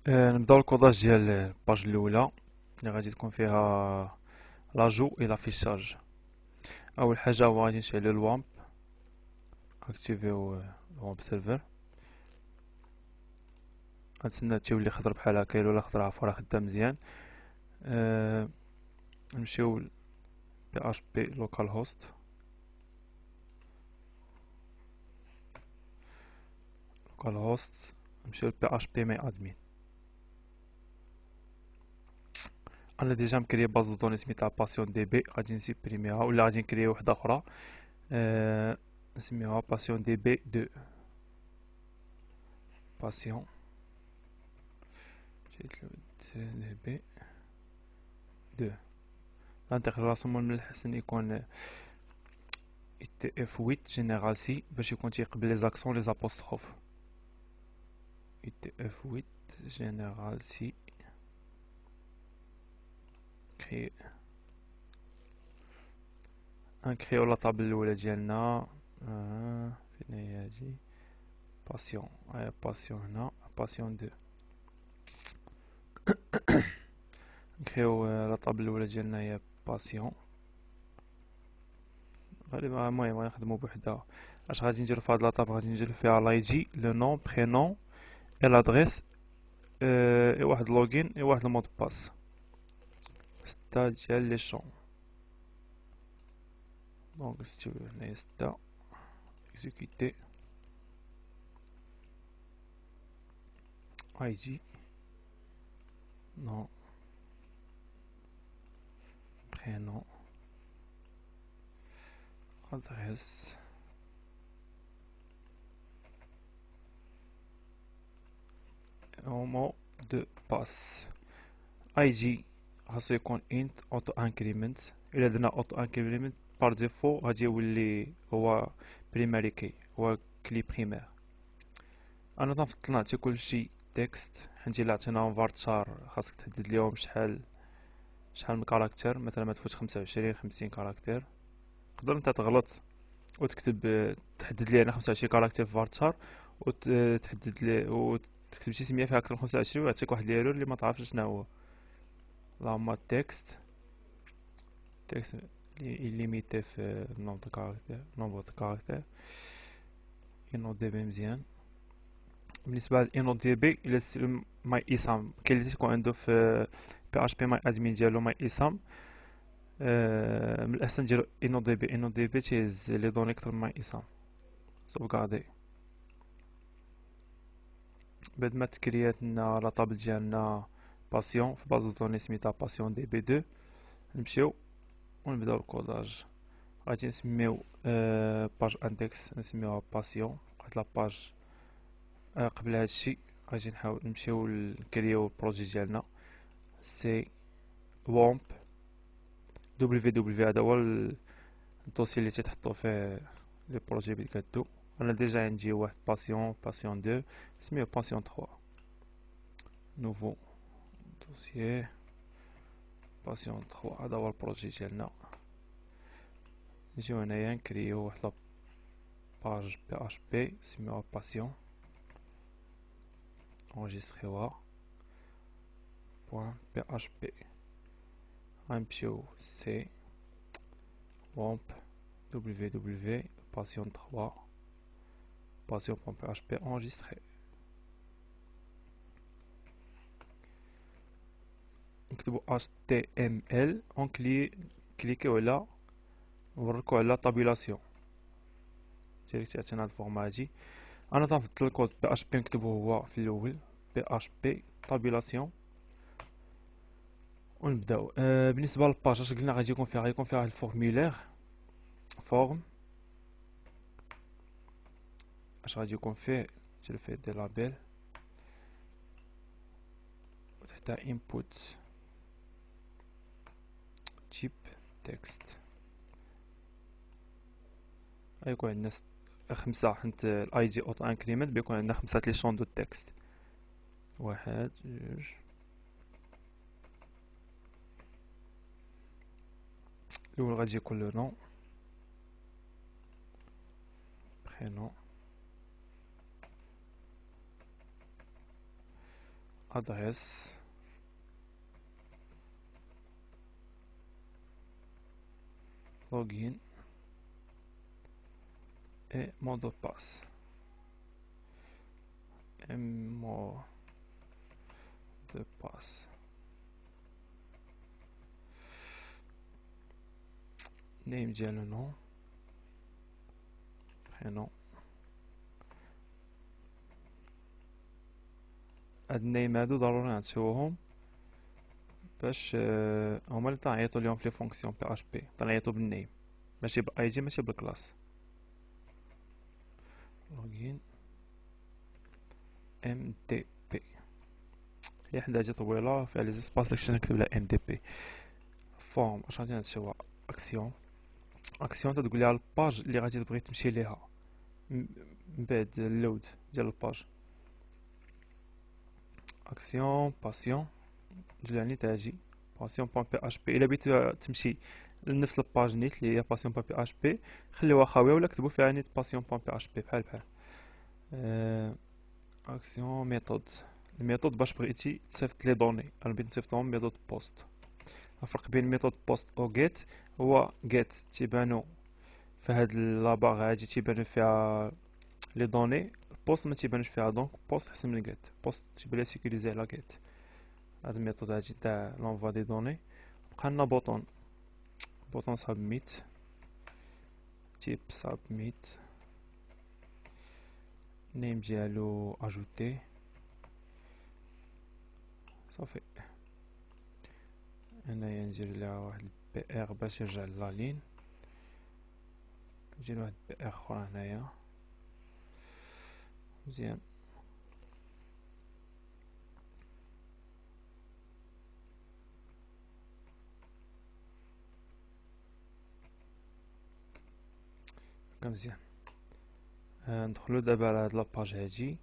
نبداو الكوداج ديال الباج الاولى اللي غادي تكون فيها لاجو الى فيشاج. اول حاجه هو غادي نشعلو الوامب، اكتيفيو الوامب سيرفر. غنتسنى تولي خضر بحال هكا، الا خضر عفوا راه خدام مزيان. نمشيو بي اش بي لوكال هوست، نمشيو بي اش بي ماي ادمين. انا ديجا مكري باز دو دوني سميتها باسيون دي بي، غادي نسيبريميها ولا غادي نكري وحده اخرى. نسميوها باسيون دي بي 2. باسيون دي بي 2. الانتيغراسيون من الحسن يكون اي تي اف 8 جينيرال سي باش يكون تيقبل لي زاكسون لي زابوستروف. اي تي اف 8 جينيرال سي كري نكريو لا طابل الاولى ديالنا. فين هي هادي؟ باسيون، هيا باسيون هنا، باسيون 2. نكريو لا طابل الاولى ديالنا هي باسيون. غالبا المهم غنخدمو بوحدها. اش غادي نديرو في هاد لاطاب؟ غادي نديرو فيها لاي جي، لو نون، برينون اي لادريس، اي واحد لوغين اي واحد المود باس. ستة ديال لي شون. دونك ستيو هنايا ستة اكزيكوتي اي جي نون برينون ادريس مو دو باس. اي جي خاصو يكون انت اوتو انكريمنت. الا درنا اوتو انكريمنت بار ديفو غادي يولي هو بريماري كي، هو كلي بريمير. انا تنفضل نعطي كلشي تكست، حيت الا عطيناهم فارتشار خاصك تحدد ليهم شحال من كاركتر، مثلا ما تفوتش 25 50 كاركتر. تقدر انت تغلط وتكتب تحدد لي انا 25 كاركتر في فارتشار، وتحدد لي وتكتب شي سميه فيها اكثر من 25 ويعطيك واحد الايرور اللي ما تعرفش شنو هو. اللهم تكست ليميتي في نومبر دو كاركتر. انو دي بي مزيان. بالنسبه لانو دي بي الى ماي اسام كاين اللي تكون عنده في بي اش بي ماي ادمين ديالو ماي اسام. من الاحسن نديرو انو دي بي تيهز لي دوني اكثر من ماي اسام. سوفغاردي. بعد ما تكريات لنا لا طابل ديالنا باسيون في باز دوني سميتها باسيون دي بي 2، نمشيو ونبداو الكوداج. غادي نسميو باج اندكس نسميوها باسيون، واحد لاباج. قبل هادشي غادي نحاول نمشيو نكريو البروجي ديالنا سي وومب www. هذا هو الدوسي اللي تتحطو فيه لي بروجي بكادو. انا ديجا عندي واحد باسيون 2 سميو باسيون 3. نوفو دوسيي باسيون 3. هذا هو البروجي ديالنا. نجيو هنايا نكريو واحد لاباج بي اش بي سميوها باسيون، انجستريوها بوان بي اش بي. غنمشيو سي وومب www باسيون 3 باسيون بوان بي اش بي انجستري. نكتبو HTML كليكيو على نوركو على طابيلاسيون ديريكت عطينا هاد الفورما هادي. انا تنفضل الكود بي اش بي نكتبو هو في الاول بي اش بي طابيلاسيون ونبداو. بالنسبه للباج اش قلنا غادي يكون فيها الفورمولير فورم. اش غادي يكون فيه؟ دير فيه دي لابيل وتحتها input type text. غيكون عندنا خمسة، حيت الاي جي اوتو انكريمنت بيكون عندنا خمسة لي شون دو تكست. واحد جوج الاول غادي يكون لو نون برينون adresse login et mot de passe. Et mot de passe. Name ديال nom, prénom. هاد النيم هادو ضروري نعطيوهم باش هما اللي تنعيطو ليهم في لي فونكسيون بي اش بي، تنعيطو بالنيم ماشي باي جي ماشي بالكلاس. لوغين ام دي بي هي حداجة طويلة فيها لي زيسباس داكشي نكتب لها ام دي بي. فورم اش غادي نتشوى اكسيون. اكسيون تتقول لها الباج اللي غادي تبغي تمشي ليها من بعد اللود ديال الباج. اكسيون باسيون يعني تاجي باسيون بوان بي اش بي. الا بغيت تمشي لنفس الباج نيت اللي هي باسيون بوان بي اش بي خليوها خاويه ولا كتبوا فيها نيت باسيون بوان بي اش بي بحال بحال. اكسيون ميثود. الميثود باش بغيتي تصيفط لي دوني انا بغيت نصيفطهم ميثود بوست. الفرق بين ميثود بوست و جيت هو جيت تيبانو في هاد لاباغ هادي تيبانو فيها لي دوني، بوست ما تيبانش فيها. دونك بوست احسن من جيت. بوست تيبان لها سيكوريزي على جيت. هاد الميثود هادي تاع لونفوا دي دوني. بقى لنا بوطون سابميت تيب سابميت. نيم ديالو اجوتي صافي. هنايا ندير لها واحد بي ار باش يرجع لا لين. ندير واحد بي ار اخرى هنايا مزيان. مزيان. ندخلو دابا على هاد لاباج هادي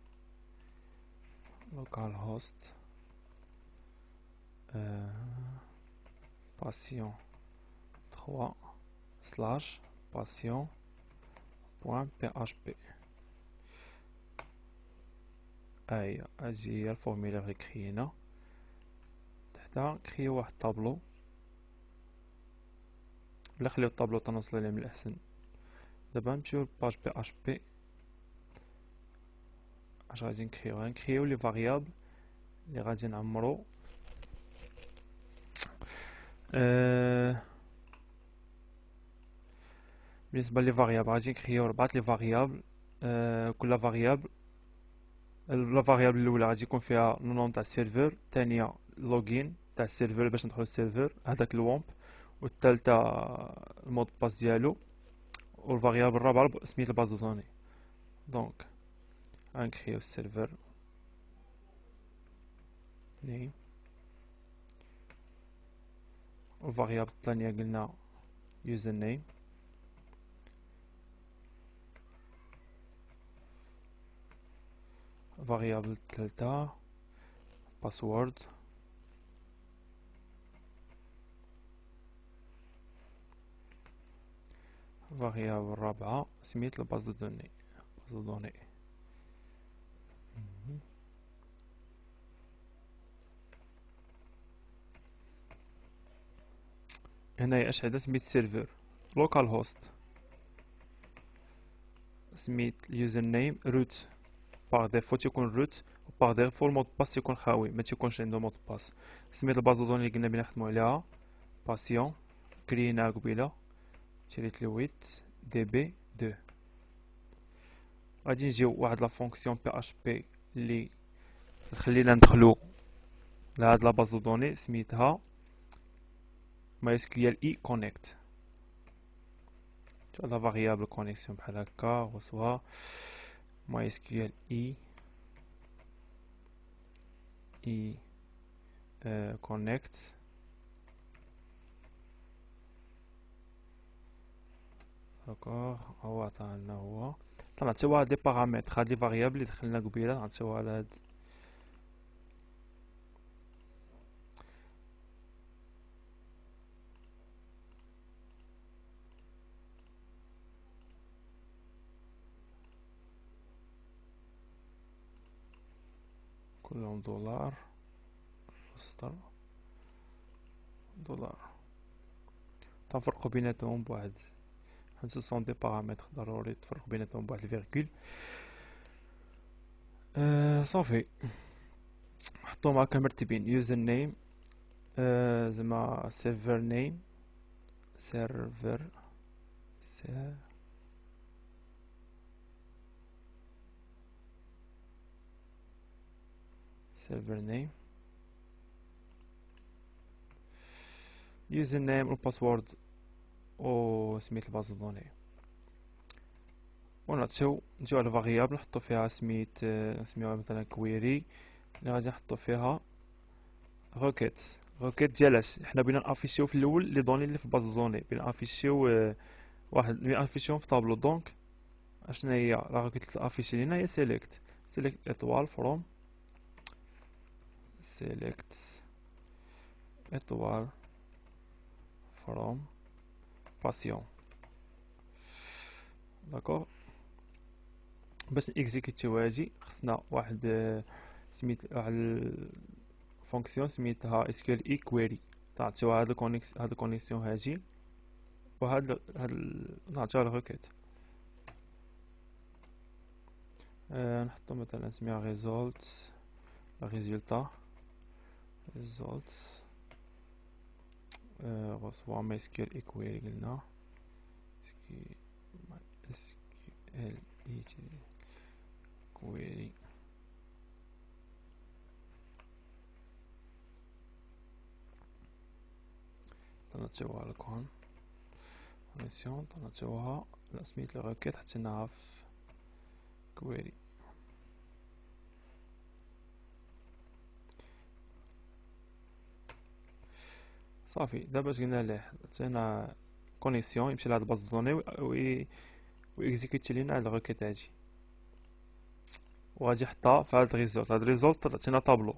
لوكال هوست passion 3 slash passion point php. هاهي هي الفورميلا اللي كرينا تحتها. كريو واحد طابلو ولا خليو الطابلو تنوصل ليه من الاحسن. دابا نمشيو لباج بي اش بي. اش غادي نكريو لي فاريابل اللي غادي نعمرو. بالنسبه لي فاريابل غادي نكريو 4 لي فاريابل. كل فاريابل لا فاريابل الاولى غادي يكون فيها النوم تاع السيرفر، الثانيه لوغين تاع السيرفر باش ندخلو للسيرفر هذاك الوامب، والثالثه المود باس ديالو، والفاريابل الرابعه سميت الباز دو دوني. دونك غنكريو السيرفر نيم، والفاريابل الثانيه قلنا يوزر نيم، فاريابل الثالثه باسورد، فاريابل الرابعه سميت الباز دو دوني. هنايا اش عدا سميت سيرفر لوكال هوست، سميت اليوزر نيم روت باغ ديفو تيكون روت، باغ ديفو المود باس تيكون خاوي ما تيكونش عنده مود باس. سميت الباز دوني اللي قلنا بينا نخدمو عليها باسيون كريناها قبيله تريت لويت دي بي 2. غادي نجيو واحد لا فونكسيون بي اش بي اللي تخلينا ندخلو لهاد لا باز دوني سميتها MySQL اي كونيكت. لا فاريابل كونيكسيون بحال هكا غوسوا MySQL اي كونيكت. داكوغ هو عطانا هو تنعطيوها دي بارامتر. هاد لي فاريابل اللي دخلنا قبيله نعطيوها على هاد كلهم دولار. $. تنفرقو بيناتهم بواحد، حيت سون دي بارامتر ضروري تفرق بيناتهم بواحد الفيرغول. صافي نحطوهم هكا مرتبين. يوزر نيم زعما سيرفر نيم، سيرفر نيم، يوزر نيم والباسورد و سميت الباز دوني. ونجيو على الفاريابل نحطو فيها سميت، نسميوها مثلا كويري اللي غادي نحطو فيها روكيت. روكيت ديالاش حنا بغينا نافيشيو في الاول لي دوني اللي في باز دوني، بغينا نافيشيو واحد، بغينا نافيشيوهم في طابلو. دونك اشنا هي لا روكيت اللي تافيشي لينا هي سيليكت ايطوال فروم سيليكت ايطوال فروم باسيون. داكوغ، باش نيكزيكيوتيو هادي خصنا واحد سميت واحد فونكسيون سميتها SQL equery، تعطيو هاد الكونيكسيون هادي وهاد نعطيوها الروكيت. نحطو مثلا نسميها ريزولت reçoit MySQL equery. قلنا SQL equery تنعطيوها الكونيكسيون، تنعطيوها سميت الروكيت حطيناها في كويري. صافي دابا اش قلنا ليه، عطينا كونيكسيون يمشي لهاد الباز دوني ويكزيكوتي لينا هاد الروكيت هادي، وغادي يحطها في هاد الريزولت. هاد الريزولت تعطينا طابلو.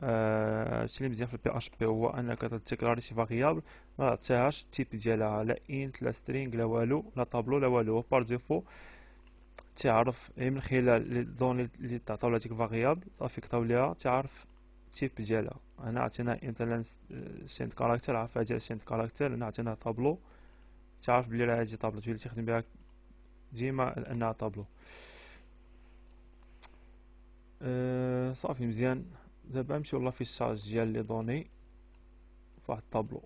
هادشي اللي مزيان في البي اش بي هو انك تتكراري شي فاريابل ما تعطيهاش التيب ديالها، لا انت لا سترينغ لا والو، لا طابلو لا والو. هو بار ديفو تعرف من خلال لي دوني اللي تعطاو لهاديك فاريابل تافيكطاو ليها تعرف التيب ديالها. هنا عطينا مثلا شينت كاركتر، عارف هادي شينت كاركتر. هنا عطينا طابلو تعرف بلي راه هادي طابلو تولي تخدم بها ديما انها طابلو. صافي مزيان. دابا نمشيو لافيشاج ديال لي دوني فواحد الطابلو.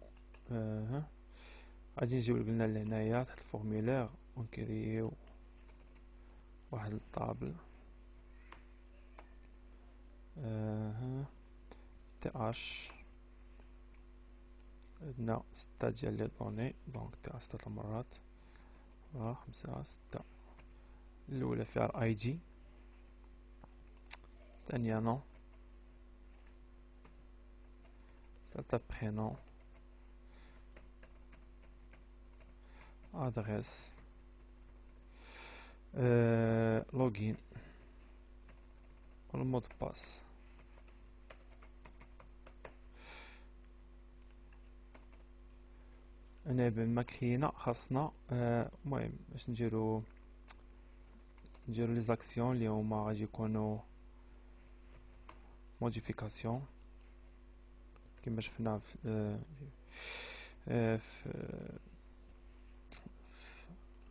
غادي نجيو قلنا لهنايا تحت الفورميلير ونكرييو واحد الطابل تي اش. عندنا 6 ديال لي دوني، دونك تي اش 3 مرات 5 6. الاولى فيها الاي جي، الثانية نو، ثالثة برينون، ادريس، لوغين والمود باس. انا بما كرينا خاصنا المهم باش نديرو لي زاكسيون اللي هما غادي يكونوا موديفيكاسيون كما شفنا في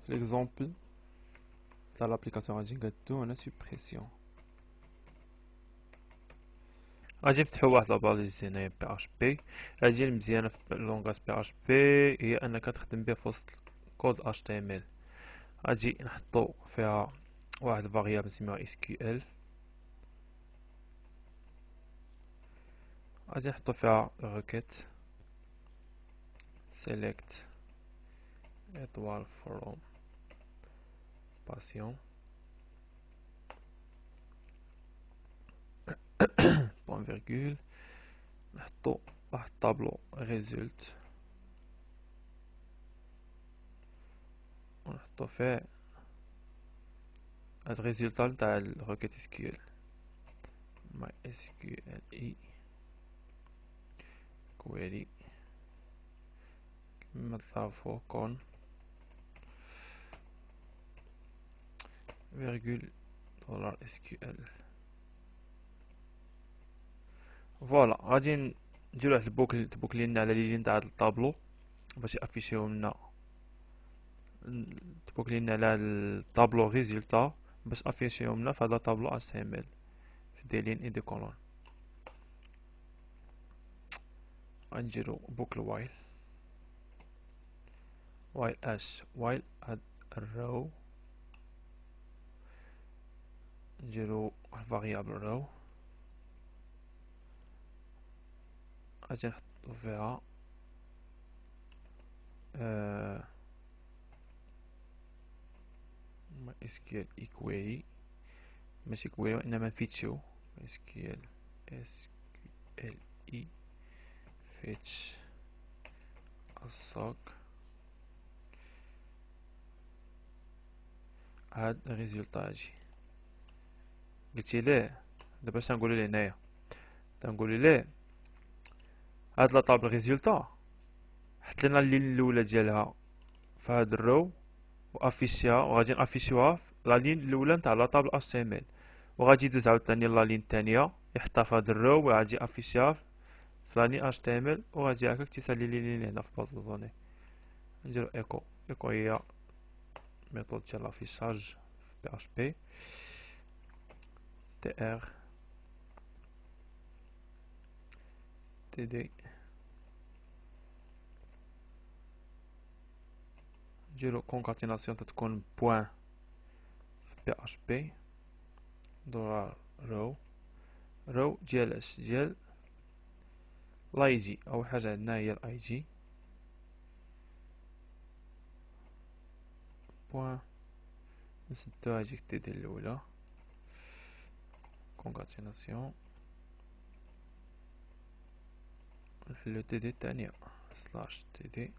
ليكزامبل تاع لابليكاسيون. غادي نقادو هنا سوبريسيون. غادي نفتحو واحد لاباليز هنايا بي اش بي. هادي المزيانه في اللونغاج بي اش بي هي انك تخدم بها في وسط كود اش تي ام ال. غادي نحطو فيها واحد فاريابل نسميوها اس كيو ال، غادي نحطو فيها روكيت سيليكت ايطوال فروم باسيون بوان فيرغول. نحطو واحد طابلو ريزولت ونحطو فيه هاد الريزولتا نتاع الروكيت اس كيو ال. ماي اس كيو ال اي كويري كما تعرفو كون فيرغول دولار اس كيو ال. فوالا غادي نديرو واحد البوكل لنا على لي لين تاع هاد الطابلو باش يافيشيو لنا، تبوكلي لنا على الطابلو ريزولتا باش افيشيو لنا في هذا الطابلو اش تي ام ال في دي لين اي دي كولون. غنديرو بوكل وايل اش وايل هاد الرو، نديرو فاريابل رو غادي نحطو فيها SQL equally ماشي كويري وانما فيتشو SQL SQLe fetch السوق هاد الريزولتا اجي قلتي ليه. دابا اش نقولو ليه هنايا؟ تنقولو ليه هاد لا طابل ريزولتا حط لنا اللين الاولى ديالها في هاد الرو وافيشيها، وغادي نافيشيوها في لا لين الاولى نتاع لا طابل اش تي ام ال، وغادي يدوز عاوتاني لا لين الثانيه يحطها في هاد الرو وغادي افيشيها في لا لين اش تي ام ال، وغادي هكاك تيسالي لي لين هنا في باز دوني. نديرو ايكو هي ميثود ديال لافيشاج في بي اش بي تي ار تي دي. نديرو كونكاتيناسيون تتكون بوان في بي اش بي دولار رو ديال اش ديال الاي جي. اول حاجه عندنا هي الاي جي بوان نسدو هاديك تي دي الاولى كونكاتيناسيون نحلو تي دي الثانيه سلاش تي دي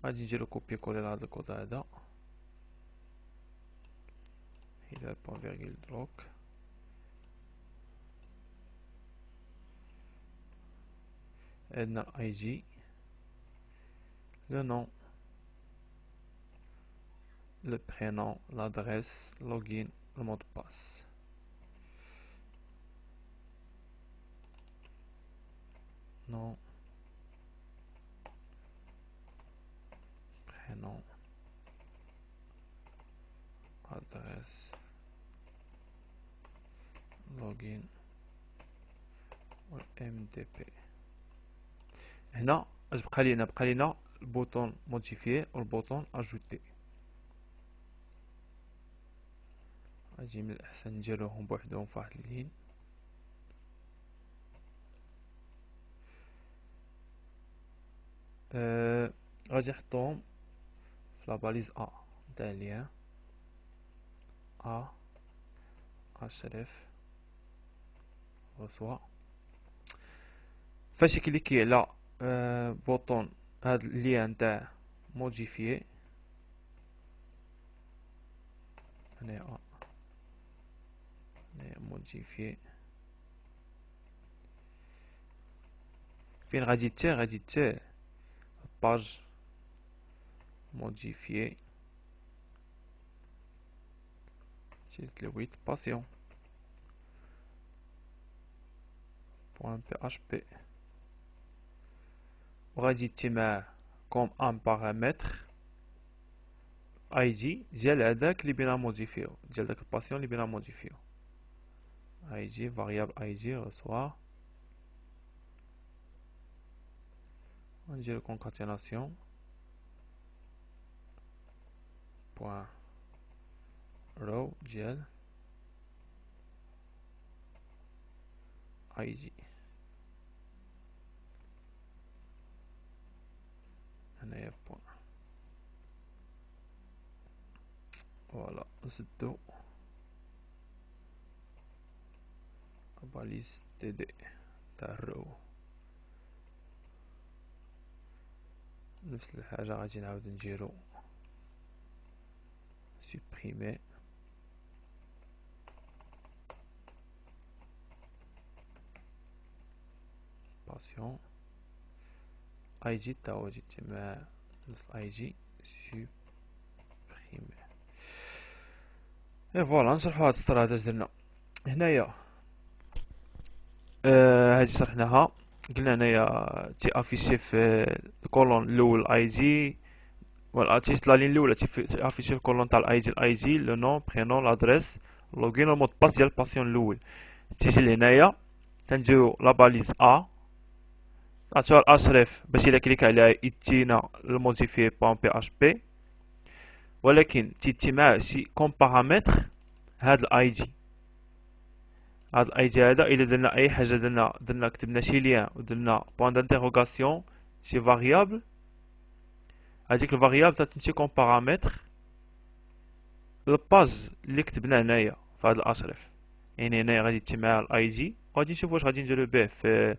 غادي نديرو كوبي كولي لهاد الكود هذا الى بوان فيرغيل دروك عندنا اي جي le nom, le prénom, l'adresse, login, le mot de passe. Nom, prénom, adresse, login, MDP. هنا اش بقى لينا البوطون موديفيي والبوطون اجوتي. غادي من الاحسن نديروهم بوحدهم في واحد اللين. غادي نحطوهم في لاباليز ا نتاع ليان ا اشرف رسوا. فاش كليكي على بوطون هاد اللين تاع موديفيي هنايا موديفيي فين غادي تي باج موديفيي جيت لويت باسيون بوان بي اش بي وغادي تي معاه كوم ان بارامتر اي جي ديال هداك اللي بينا موديفيو ديال داك الباسيون اللي بينا موديفيو اي جي فاريابل اي جي رسوا. نديرو كونكاتيناسيون بوان رو ديال اي جي هنايا بوان فوالا نسدو باليز تي دي تاع الرو. نفس الحاجة غادي نعاود نديرو سوبريمي باسيون اي جي تاو جيت مع نفس اي جي سوبريمي. اي فوالا نشرحو هاد السطر هذا درنا. هنايا هادي شرحناها. قلنا هنايا تي افيشي في الكولون الاول اي جي، ولا تيجي لا لين الاولى تافيشي في الكولون تاع الاي جي لو نون برينون لادريس لوغين والمود باس ديال الباسيون الاول. تيجي لهنايا تنديرو لا باليز ا، نعطيوها الاشرف باش الا كليك عليها يتينا الموديفي بون بي اش بي، ولكن تيتي معاه شي كوم بارامتر. هاد الاي جي، هاد الاي جي هذا الا درنا اي حاجه، درنا كتبنا شي ليان ودرنا بوان دانتيغوغاسيون شي فاريابل، هذيك الفاريابل تمشي كوم بارامتر الباج اللي كتبنا هنايا في هاد الاشرف. يعني هنايا غادي تجي مع الاي جي، وغادي نشوف واش غادي نديرو به في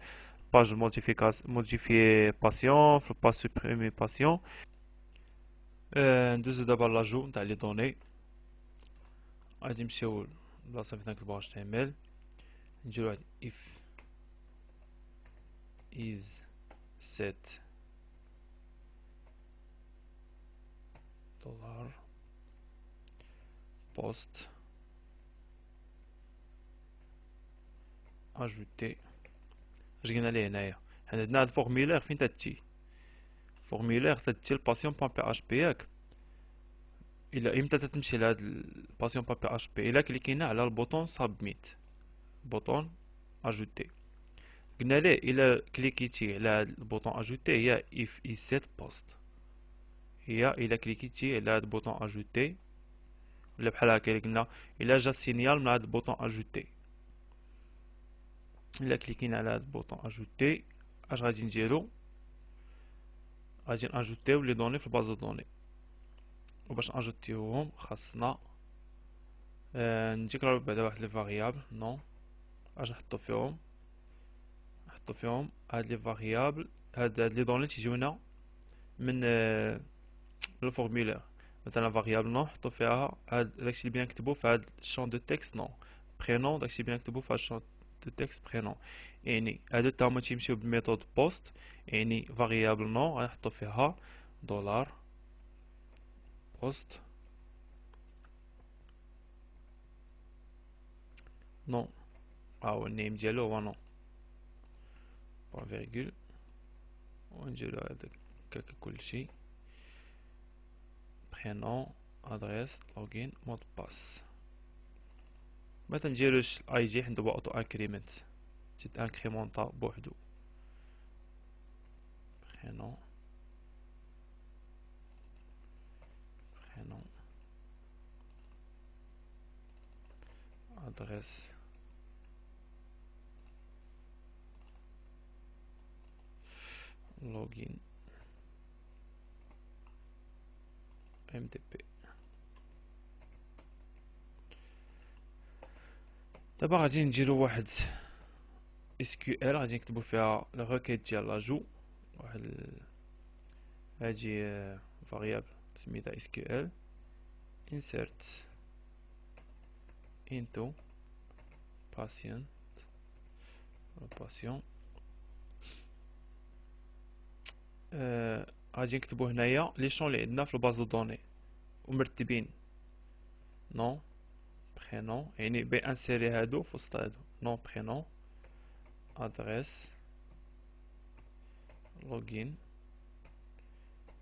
باج موديفي باسيون، في باج سوبريمي باسيون. ندوزو دابا لاجو نتاع لي دوني. غادي نمشيو لبلاصه فين نكتبو اتش تي ام ال، نديرو واحد if is set دولار post ajouter. اش قلنا ليه هنايا؟ حنا عندنا هاد الفورميلير فين تتجي؟ فورميلير تتجي الباسيون بون بي اش بي ياك. الا امتى تتمشي لهاد الباسيون بون بي اش بي؟ الا كليكينا على البوطون سابميت، بوطون اجوتي. قلنا ليه الا كليكيتي على هاد البوطون اجوتي هي if is set post، هي الا كليكيتي على هاد البوطون اجوتي، ولا بحال هكا اللي قلنا الا جا سينيال من هاد البوطون اجوتي. الا كليكينا على هاد البوطون اجوتي اش غادي نديرو؟ غادي ناجوتيو لي دوني في الباز دو دوني، وباش ناجوتيوهم خاصنا نديكلارو بعدا واحد لي فاريابل. نو اش نحطو فيهم؟ نحطو فيهم هاد لي فاريابل، هاد لي دوني تيجيونا من الفورمولير. مثلا فاريابل نو نحطو فيها هاد داكشي اللي بغينا نكتبو في هاد الشون دو تكست نو، برينون داكشي اللي بغينا نكتبو في هاد الشون دو تكست برينون. يعني هادو تا هما تيمشيو بالميثود بوست. يعني فاريابل نو غنحطو فيها دولار بوست نو، هو النيم ديالو هو نو بوان فيرغول، ونديرو هذاك كاك كلشي برينون ادريس لوغين مود باس. ما تنديروش الاي جي حيت هو اوتو انكريمنت، تيت انكريمونطا بوحدو. برينون برينون ادريس لوغين ام دي بي. دابا غادي نديرو واحد اس كيو ال غادي نكتبو فيها لا ريكيت ديال لاجو. واحد هادي فاريابل سميتها اس كيو ال insert into patient patient. غادي نكتبو هنايا لي شون اللي عندنا في الباز دو دوني ومرتبين. نو برينون يعني بانسيري هادو في وسط هادو. نو برينون ادريس لوغين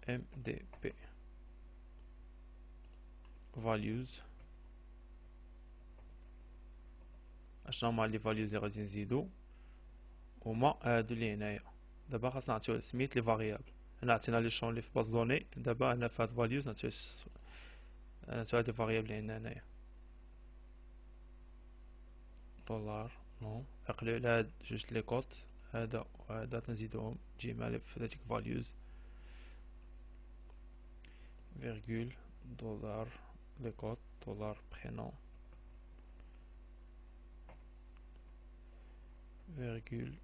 ام دي بي values. اشنو هما لي values اللي غادي نزيدو؟ هما هادو اللي هنايا. دابا خاصنا نعطيو سميت لي فاريابل. هنا عطينا لي شون اللي في باز دوني، دابا هنا في هاد values نعطيو هاد لي فاريابل اللي عندنا هنايا. دولار نو عقلو على هاد جوج لي كوت، هذا وهذا تنزيدوهم تجي مع في هاديك values فيرغول دولار لي كوت دولار برينون فيرغول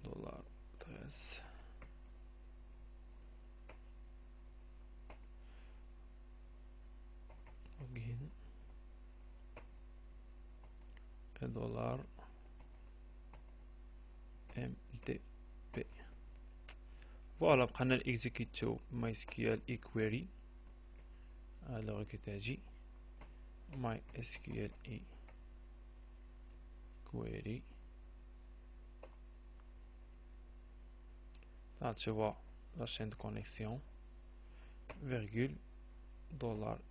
دولار adresse login دولار ام دي بي. فوالا بقينا نيكزيكيتو ماي سكيول ايكويري. هذا غير كتاجي MySQL query. Là, tu vois la chaîne de connexion, virgule,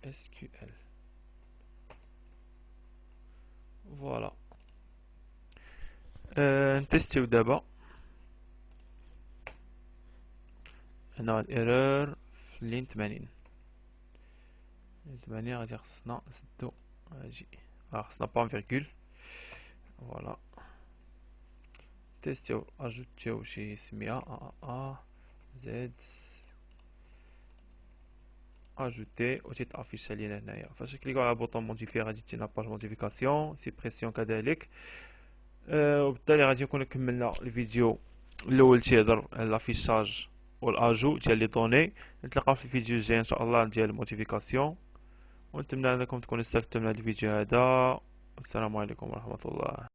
$SQL. Voilà. نتستيو دابا. هنا الايرور في لين 80 غادي خصنا نسدو هاجي خصنا با فيرغول. فوالا تيستيو اجوتيو شي سميه زد اجوتي و تيتافيش لينا هنايا. فاش كليكو على بوطون موديفي غادي تجينا باج موديفيكاسيون سيبريسيون كذلك. وبالتالي غادي نكون كملنا الفيديو الاول تيهضر على لافيشاج والاجو ديال لي دوني. نتلاقاو في الفيديو الجاي ان شاء الله ديال الموديفيكاسيون، ونتمنى انكم تكونوا استفدتوا من هذا الفيديو هذا. السلام عليكم ورحمه الله.